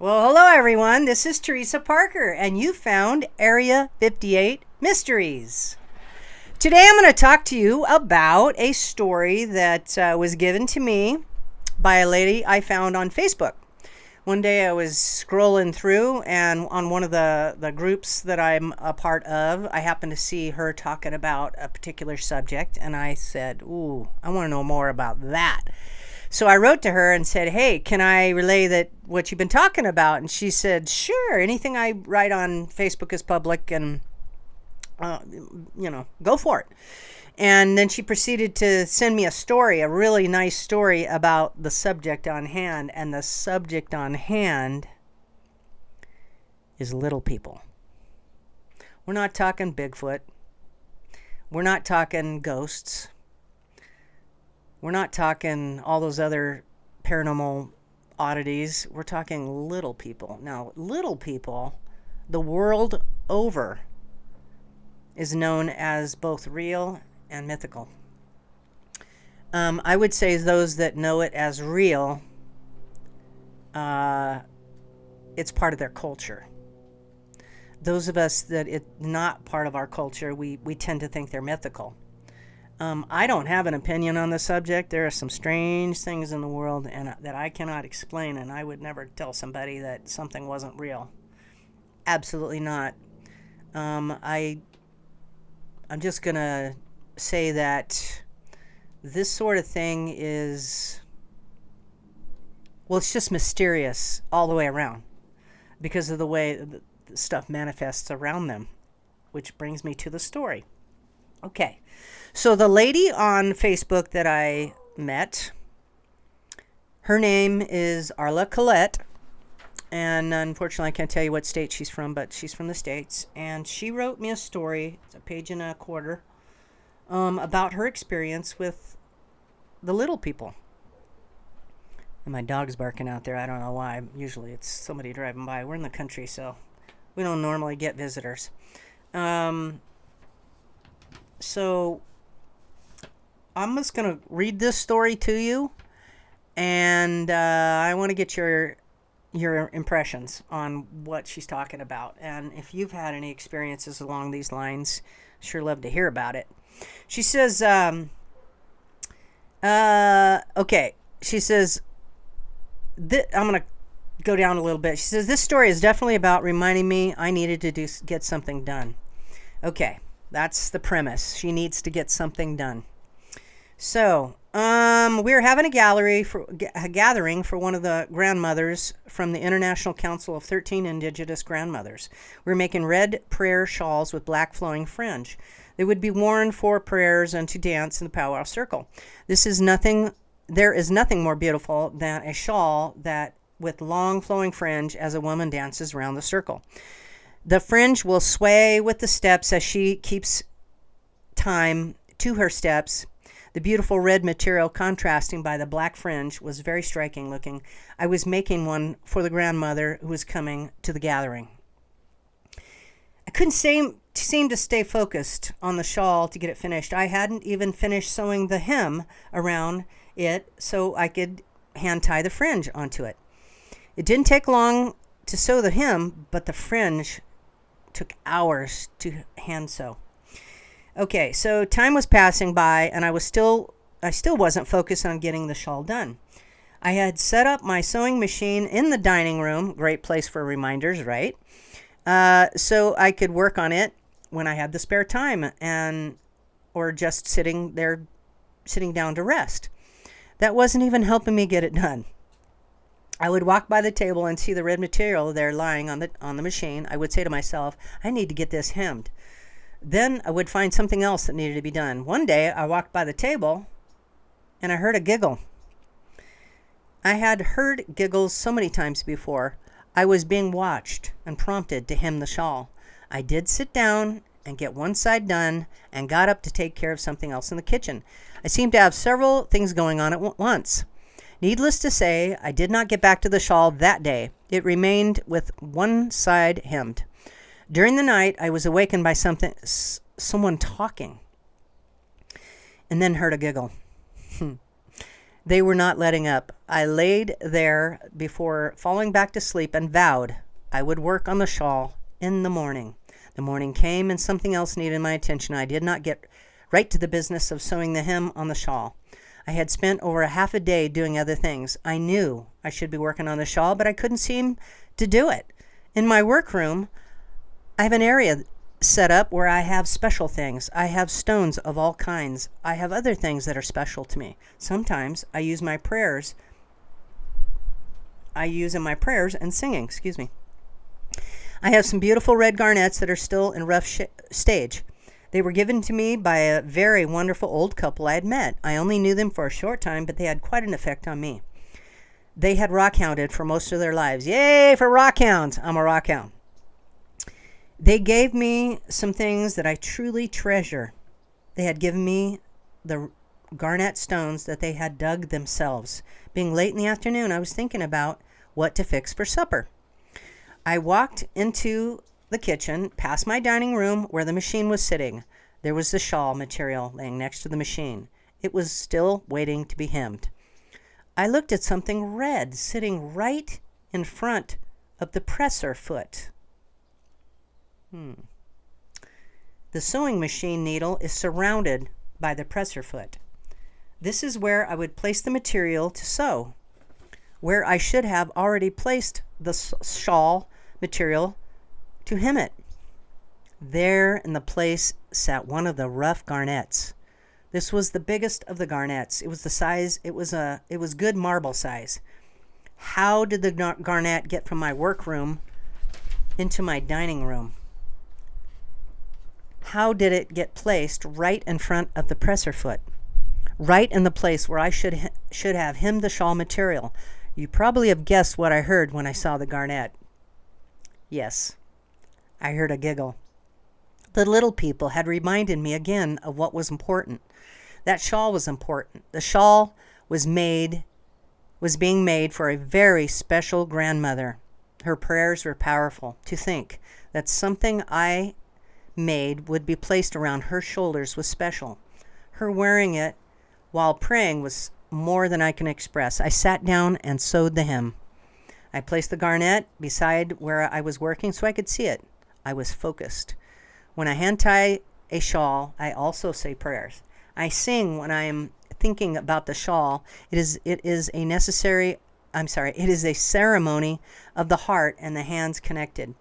Well, hello everyone. This is Teresa Parker, and you found Area 58 Mysteries. Today I'm going to talk to you about a story that was given to me by a lady I found on Facebook. One day I was scrolling through, and on one of the groups that I'm a part of, I happened to see her talking about a particular subject, and I said, ooh, I want to know more about that. So I wrote to her and said, hey, can I relay what you've been talking about? And she said, sure, anything I write on Facebook is public, and, go for it. And then she proceeded to send me a story, a really nice story about the subject on hand. And the subject on hand is little people. We're not talking Bigfoot. We're not talking ghosts. We're not talking all those other paranormal oddities. We're talking little people. Now, little people, the world over, is known as both real and mythical. I would say those that know it as real, it's part of their culture. Those of us that it's not part of our culture, we tend to think they're mythical. I don't have an opinion on the subject. There are some strange things in the world that I cannot explain, and I would never tell somebody that something wasn't real. Absolutely not. I'm just going to say that this sort of thing is, well, it's just mysterious all the way around because of the way the stuff manifests around them, which brings me to the story. Okay, so the lady on Facebook that I met, her name is Arla Collett, and unfortunately I can't tell you what state she's from, but she's from the States, and she wrote me a story, it's a page and a quarter, about her experience with the little people. And my dog's barking out there, I don't know why. Usually it's somebody driving by. We're in the country, so we don't normally get visitors. So I'm just going to read this story to you, and I want to get your impressions on what she's talking about. And if you've had any experiences along these lines, sure love to hear about it. She says, okay, she says, I'm going to go down a little bit. She says, this story is definitely about reminding me I needed to get something done. Okay. That's the premise. She needs to get something done. So, we were having a gathering for one of the grandmothers from the International Council of 13 Indigenous Grandmothers. We were making red prayer shawls with black flowing fringe. They would be worn for prayers and to dance in the powwow circle. There is nothing more beautiful than a shawl that with long flowing fringe as a woman dances around the circle. The fringe will sway with the steps as she keeps time to her steps. The beautiful red material contrasting by the black fringe was very striking looking. I was making one for the grandmother who was coming to the gathering. I couldn't seem to stay focused on the shawl to get it finished. I hadn't even finished sewing the hem around it so I could hand tie the fringe onto it. It didn't take long to sew the hem, but the fringe took hours to hand sew. Okay, so time was passing by, and I still wasn't focused on getting the shawl done. I had set up my sewing machine in the dining room, great place for reminders, right? So I could work on it when I had the spare time, or just sitting down to rest. That wasn't even helping me get it done. I would walk by the table and see the red material there lying on the machine. I would say to myself, I need to get this hemmed. Then I would find something else that needed to be done. One day I walked by the table and I heard a giggle. I had heard giggles so many times before. I was being watched and prompted to hem the shawl. I did sit down and get one side done and got up to take care of something else in the kitchen. I seemed to have several things going on at once. Needless to say, I did not get back to the shawl that day. It remained with one side hemmed. During the night, I was awakened by someone talking, and then heard a giggle. They were not letting up. I laid there before falling back to sleep and vowed I would work on the shawl in the morning. The morning came and something else needed my attention. I did not get right to the business of sewing the hem on the shawl. I had spent over a half a day doing other things. I knew I should be working on the shawl, but I couldn't seem to do it. In my workroom, I have an area set up where I have special things. I have stones of all kinds. I have other things that are special to me. Sometimes I use in my prayers and singing, I have some beautiful red garnets that are still in rough stage. They were given to me by a very wonderful old couple I had met. I only knew them for a short time, but they had quite an effect on me. They had rockhounded for most of their lives. Yay for rockhounds! I'm a rockhound. They gave me some things that I truly treasure. They had given me the garnet stones that they had dug themselves. Being late in the afternoon, I was thinking about what to fix for supper. I walked into the kitchen, past my dining room where the machine was sitting. There was the shawl material laying next to the machine. It was still waiting to be hemmed. I looked at something red sitting right in front of the presser foot. The sewing machine needle is surrounded by the presser foot. This is where I would place the material to sew, where I should have already placed the shawl material to hem it. There in the place sat one of the rough garnets. This was the biggest of the garnets. It was the size, it was good marble size. How did the garnet get from my workroom into my dining room? How did it get placed right in front of the presser foot? Right in the place where I should have hemmed the shawl material. You probably have guessed what I heard when I saw the garnet. Yes, I heard a giggle. The little people had reminded me again of what was important. That shawl was important. The shawl was being made for a very special grandmother. Her prayers were powerful. To think that something I made would be placed around her shoulders was special. Her wearing it while praying was more than I can express. I sat down and sewed the hem. I placed the garnet beside where I was working so I could see it. I was focused. When I hand tie a shawl, I also say prayers. I sing when I am thinking about the shawl. It is a ceremony of the heart and the hands connected.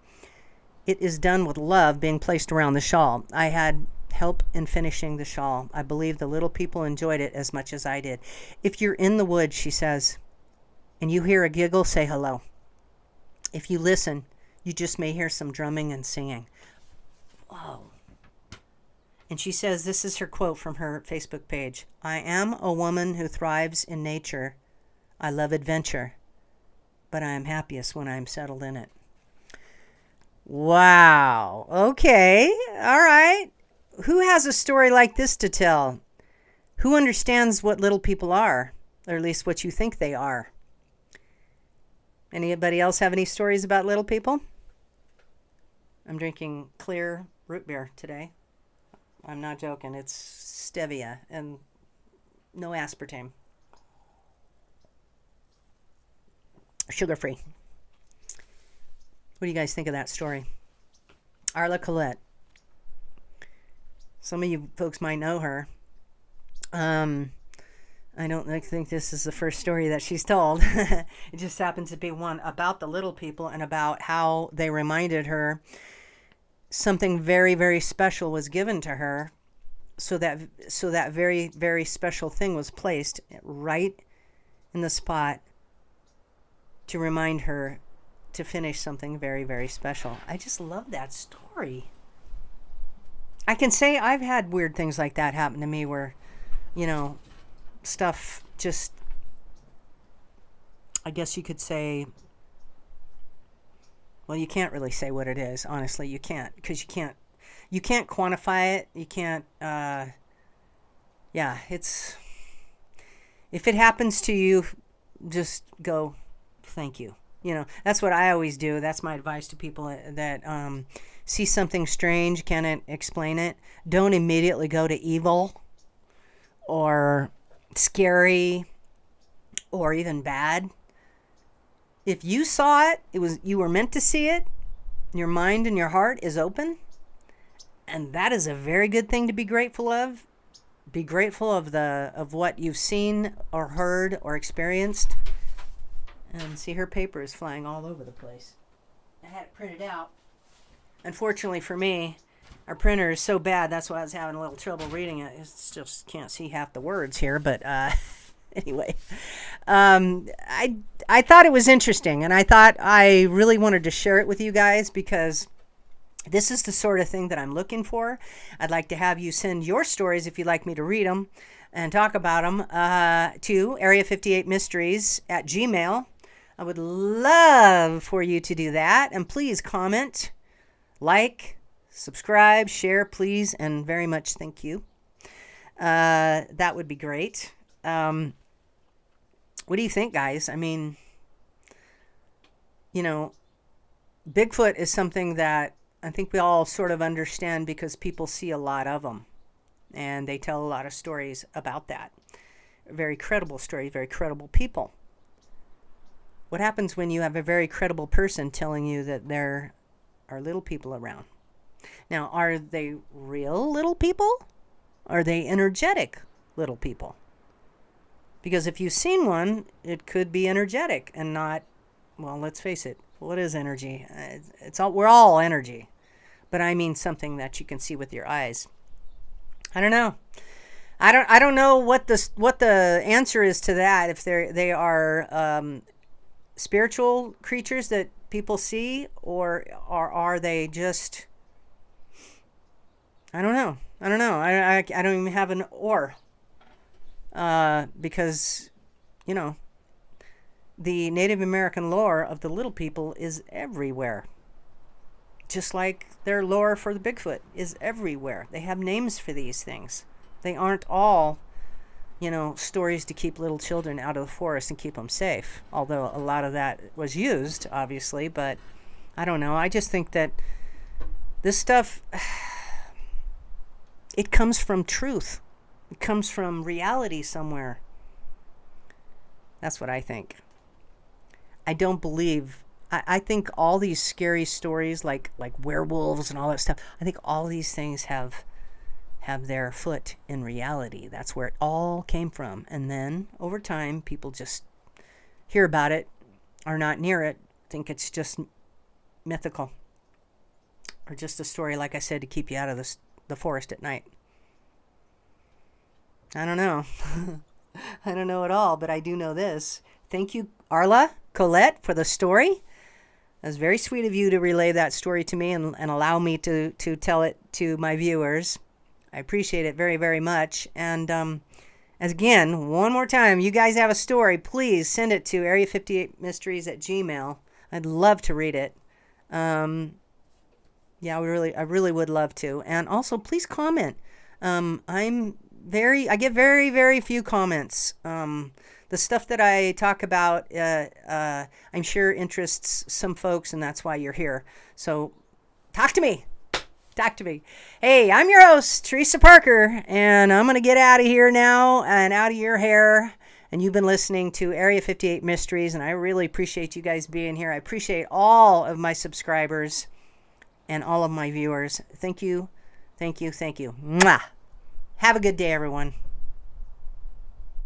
It is done with love being placed around the shawl. I had help in finishing the shawl. I believe the little people enjoyed it as much as I did. If you're in the woods, she says, and you hear a giggle, say hello. If you listen, you just may hear some drumming and singing. Whoa. And she says, this is her quote from her Facebook page. I am a woman who thrives in nature. I love adventure, but I am happiest when I am settled in it. Wow. Okay. All right. Who has a story like this to tell? Who understands what little people are, or at least what you think they are? Anybody else have any stories about little people? I'm drinking clear root beer today. I'm not joking. It's stevia and no aspartame. Sugar-free. What do you guys think of that story? Arla Collett. Some of you folks might know her. I don't think this is the first story that she's told. It just happens to be one about the little people and about how they reminded her something very, very special was given to her. So that very, very special thing was placed right in the spot to remind her to finish something very, very special. I just love that story. I can say I've had weird things like that happen to me where, stuff just, I guess you could say, well, you can't really say what it is. Honestly, you can't, because you can't quantify it. You can't, if it happens to you, just go, thank you. That's what I always do. That's my advice to people that see something strange, can't explain it. Don't immediately go to evil or scary. or even bad. If you saw it, you were meant to see it. Your mind and your heart is open, and that is a very good thing to be grateful of. Be grateful of what you've seen or heard or experienced. And see, her paper is flying all over the place. I had it printed out. Unfortunately for me, our printer is so bad, that's why I was having a little trouble reading it. I just can't see half the words here, but anyway. I thought it was interesting, and I thought I really wanted to share it with you guys because this is the sort of thing that I'm looking for. I'd like to have you send your stories if you'd like me to read them and talk about them to area58mysteries@gmail.com. I would love for you to do that. And please comment, like, subscribe, share, please, and very much thank you. That would be great. What do you think, guys? I mean, Bigfoot is something that I think we all sort of understand because people see a lot of them. And they tell a lot of stories about that. Very credible stories, very credible people. What happens when you have a very credible person telling you that there are little people around? Now, are they real little people? Are they energetic little people? Because if you've seen one, it could be energetic and not, well, let's face it. What is energy? We're all energy. But I mean something that you can see with your eyes. I don't know. I don't know what the answer is to that. If they are spiritual creatures that people see, or are they just, I don't know. I don't even have an or, because the Native American lore of the little people is everywhere, just like their lore for the Bigfoot is everywhere. They have names for these things. They aren't all stories to keep little children out of the forest and keep them safe. Although a lot of that was used, obviously, but I don't know. I just think that this stuff, it comes from truth. It comes from reality somewhere. That's what I think. I don't believe, I think all these scary stories like werewolves and all that stuff, I think all these things have their foot in reality. That's where it all came from. And then over time, people just hear about it, are not near it, think it's just mythical, or just a story, like I said, to keep you out of the forest at night. I don't know. I don't know at all, but I do know this. Thank you, Arla Collett, for the story. It was very sweet of you to relay that story to me and allow me to tell it to my viewers. I appreciate it very, very much. And as again, one more time, you guys have a story, please send it to area58mysteries@gmail.com. I'd love to read it. Yeah, I really would love to. And also, please comment. I get very, very few comments. The stuff that I talk about, I'm sure interests some folks, and that's why you're here. So talk to me. Hey, I'm your host, Teresa Parker, and I'm going to get out of here now and out of your hair. And you've been listening to Area 58 Mysteries, and I really appreciate you guys being here. I appreciate all of my subscribers and all of my viewers. Thank you. Mwah. Have a good day, everyone.